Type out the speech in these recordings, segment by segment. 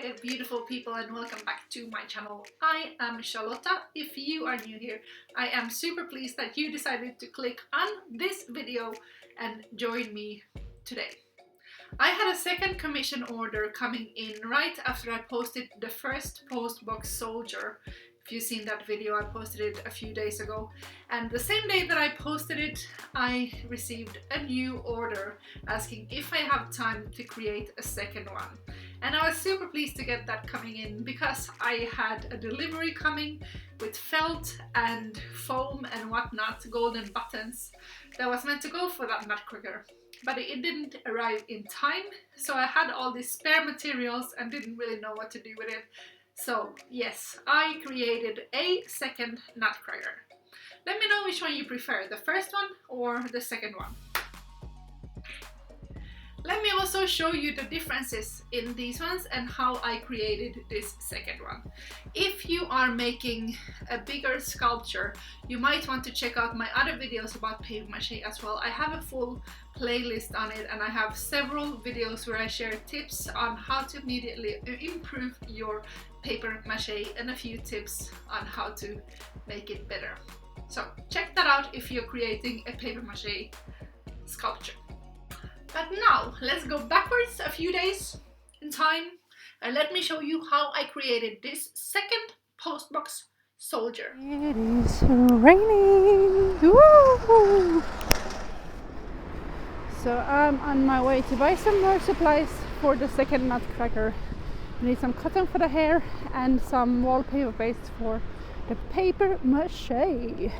Hi beautiful people, and welcome back to my channel. I am Charlotta. If you are new here, I am super pleased that you decided to click on this video and join me today. I had a second commission order coming in right after I posted the first postbox soldier. If you've seen that video, I posted it a few days ago, and the same day that I posted it, I received a new order asking if I have time to create a second one. And I was super pleased to get that coming in because I had a delivery coming with felt and foam and whatnot, golden buttons, that was meant to go for that Nutcracker. But it didn't arrive in time, so I had all these spare materials and didn't really know what to do with it. So yes, I created a second Nutcracker. Let me know which one you prefer, the first one or the second one. Let me also show you the differences in these ones and how I created this second one. If you are making a bigger sculpture, you might want to check out my other videos about paper mache as well. I have a full playlist on it, and I have several videos where I share tips on how to immediately improve your paper mache and a few tips on how to make it better. So check that out if you're creating a paper mache sculpture. But now, let's go backwards a few days in time and let me show you how I created this second postbox soldier. It is raining! Woo! So I'm on my way to buy some more supplies for the second Nutcracker. I need some cotton for the hair and some wallpaper paste for the paper mache.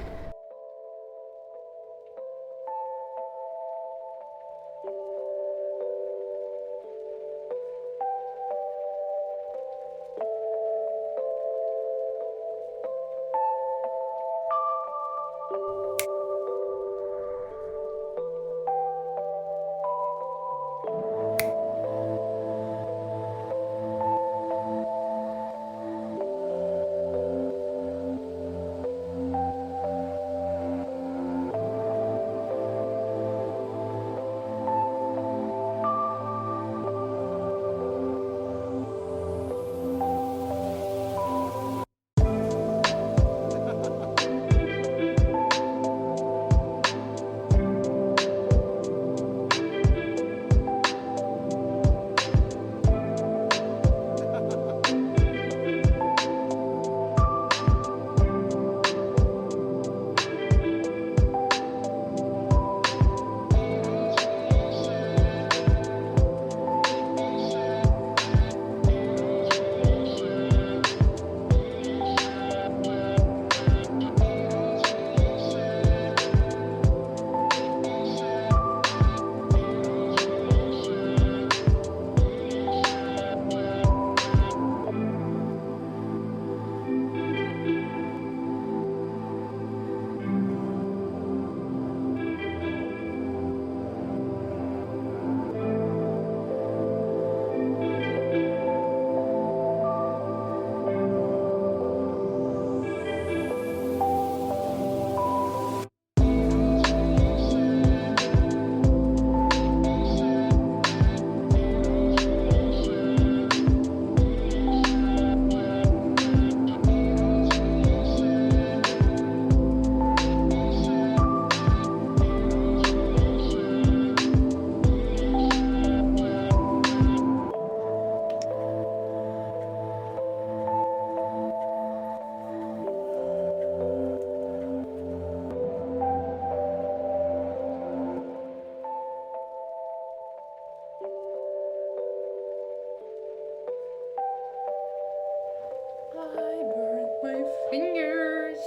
Fingers.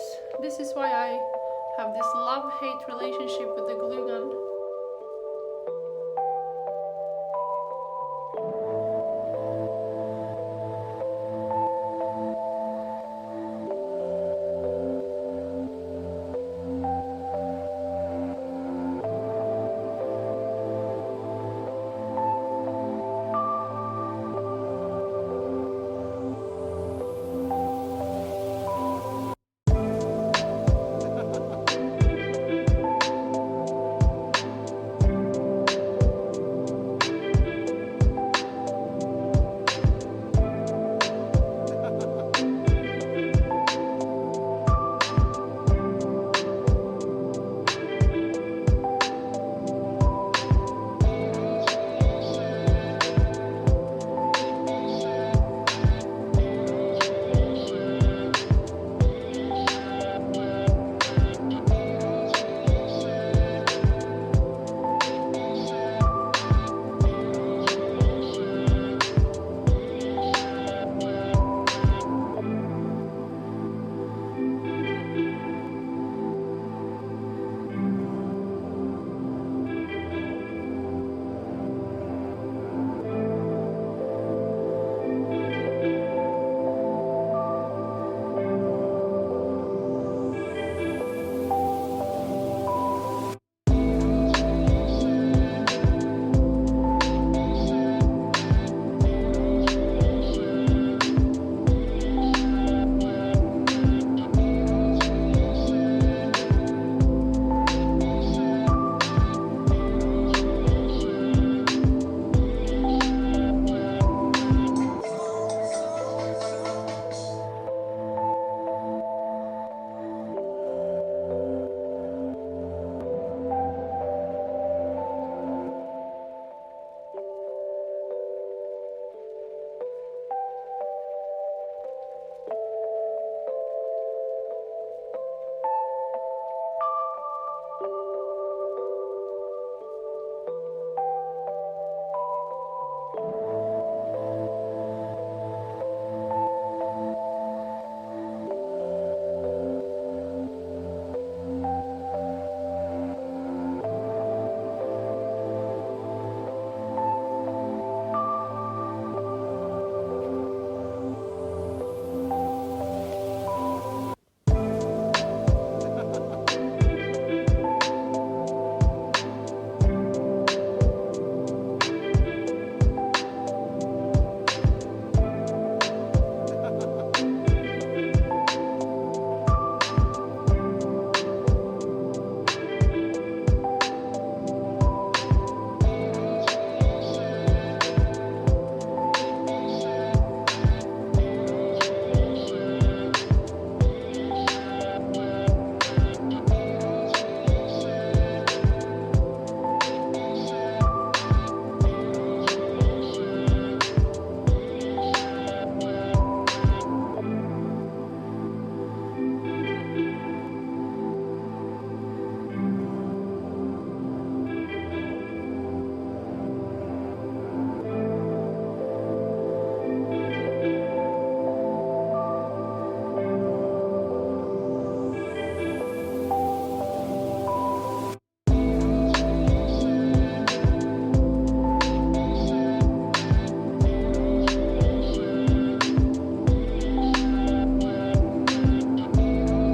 This is why I have this love-hate relationship with the glue gun.